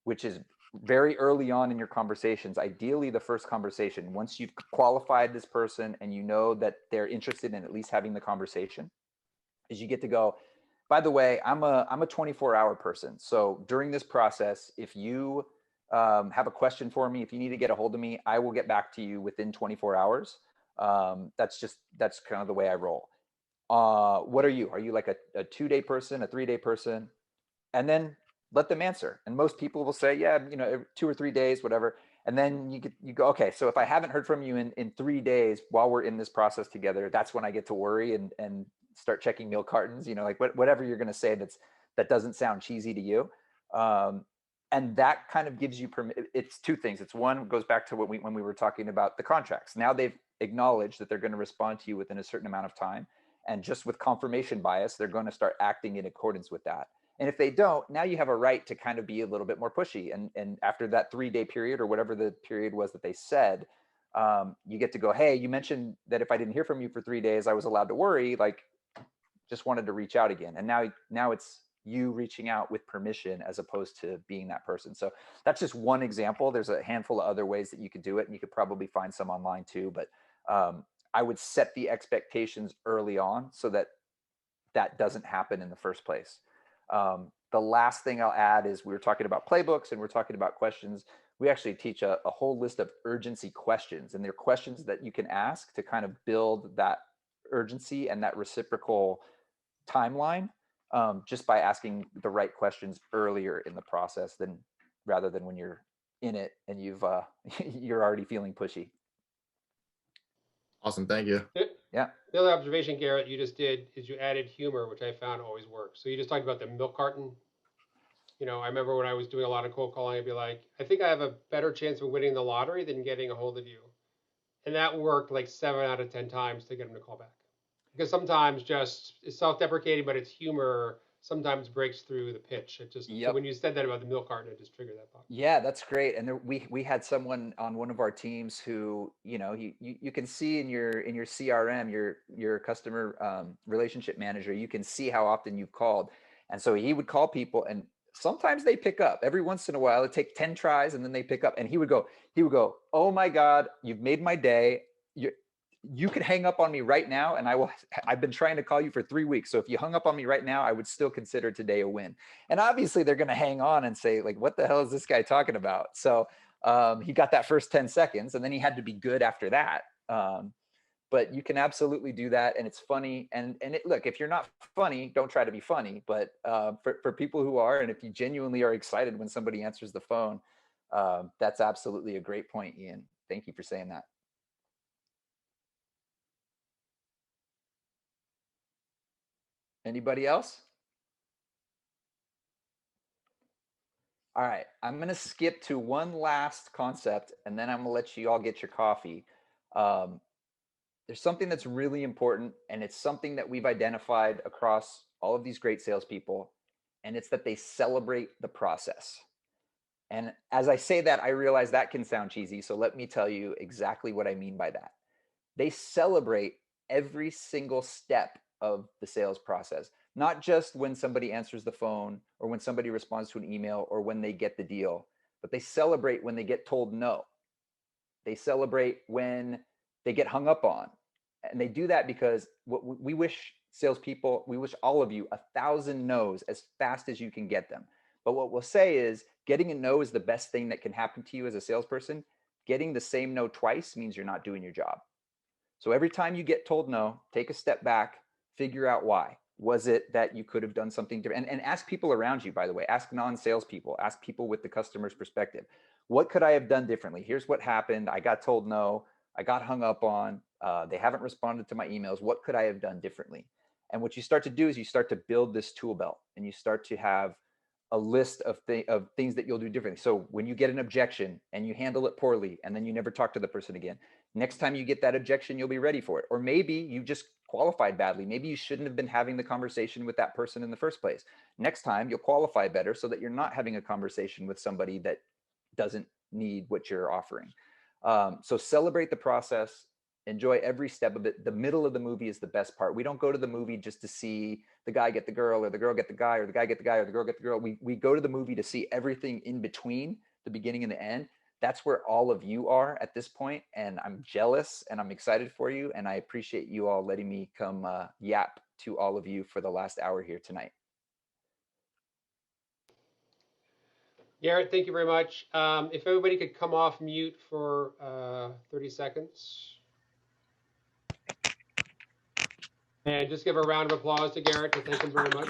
which is very early on in your conversations, ideally the first conversation, once you've qualified this person and you know that they're interested in at least having the conversation, is you get to go, by the way, I'm a 24-hour person. So during this process, if you have a question for me, if you need to get a hold of me, I will get back to you within 24 hours. That's kind of the way I roll. What are you? Are you like a 2-day person, a 3-day person? And then let them answer. And most people will say, yeah, you know, 2 or 3 days, whatever. And then you go, okay, so if I haven't heard from you in 3 days while we're in this process together, that's when I get to worry and start checking meal cartons, you know, like whatever you're going to say that doesn't sound cheesy to you. And that kind of gives you it's two things. It's one, goes back to when we were talking about the contracts. Now they've acknowledged that they're going to respond to you within a certain amount of time. And just with confirmation bias, they're going to start acting in accordance with that. And if they don't, now you have a right to kind of be a little bit more pushy. And after that 3-day period or whatever the period was that they said, you get to go, hey, you mentioned that if I didn't hear from you for 3 days, I was allowed to worry, like just wanted to reach out again. And now it's you reaching out with permission as opposed to being that person. So that's just one example. There's a handful of other ways that you could do it, and you could probably find some online too. But I would set the expectations early on so that doesn't happen in the first place. The last thing I'll add is we were talking about playbooks and we're talking about questions. We actually teach a whole list of urgency questions, and they're questions that you can ask to kind of build that urgency and that reciprocal timeline, just by asking the right questions earlier in the process rather than when you're in it and you're already feeling pushy. Awesome, thank you. Yeah. The other observation, Garrett, you just did is you added humor, which I found always works. So you just talked about the milk carton. You know, I remember when I was doing a lot of cold calling, I'd be like, I think I have a better chance of winning the lottery than getting a hold of you. And that worked like 7 out of 10 times to get them to call back. Because sometimes just it's self-deprecating, but it's humor sometimes breaks through the pitch. It just, so Yep. when you said that about the milk carton, it just triggered that thought. Yeah, that's great. And there, we had someone on one of our teams who, you know, you can see in your CRM, your customer relationship manager, you can see how often you've called. And so he would call people, and sometimes they pick up. Every once in a while, it take 10 tries, and then they pick up. And he would go, "Oh my God, you've made my day. You could hang up on me right now, and I've been trying to call you for 3 weeks. So if you hung up on me right now, I would still consider today a win." And obviously they're going to hang on and say, like, what the hell is this guy talking about? So he got that first 10 seconds, and then he had to be good after that. But you can absolutely do that, and it's funny. And look, if you're not funny, don't try to be funny. But for people who are, and if you genuinely are excited when somebody answers the phone, that's absolutely a great point, Ian. Thank you for saying that. Anybody else? All right, I'm going to skip to one last concept, and then I'm going to let you all get your coffee. There's something that's really important, and it's something that we've identified across all of these great salespeople, and it's that they celebrate the process. And as I say that, I realize that can sound cheesy, so let me tell you exactly what I mean by that. They celebrate every single step of the sales process, not just when somebody answers the phone or when somebody responds to an email or when they get the deal, but they celebrate when they get told no. They celebrate when they get hung up on. And they do that because what we wish salespeople, we wish all of you 1,000 no's as fast as you can get them. But what we'll say is getting a no is the best thing that can happen to you as a salesperson. Getting the same no twice means you're not doing your job. So every time you get told no, take a step back, figure out why. Was it that you could have done something different? And ask people around you, by the way, ask non-sales people, ask people with the customer's perspective. What could I have done differently? Here's what happened. I got told no. I got hung up on. They haven't responded to my emails. What could I have done differently? And what you start to do is you start to build this tool belt, and you start to have a list of things that you'll do differently. So when you get an objection and you handle it poorly, and then you never talk to the person again, next time you get that objection, you'll be ready for it. Or maybe you just qualified badly. Maybe you shouldn't have been having the conversation with that person in the first place. Next time you'll qualify better so that you're not having a conversation with somebody that doesn't need what you're offering. So celebrate the process. Enjoy every step of it. The middle of the movie is the best part. We don't go to the movie just to see the guy get the girl, or the girl get the guy, or the guy get the guy, or the girl get the girl. We go to the movie to see everything in between the beginning and the end. That's where all of you are at this point, and I'm jealous and I'm excited for you, and I appreciate you all letting me come yap to all of you for the last hour here tonight. Garrett, thank you very much. If everybody could come off mute for 30 seconds. And just give a round of applause to Garrett to thank him very much.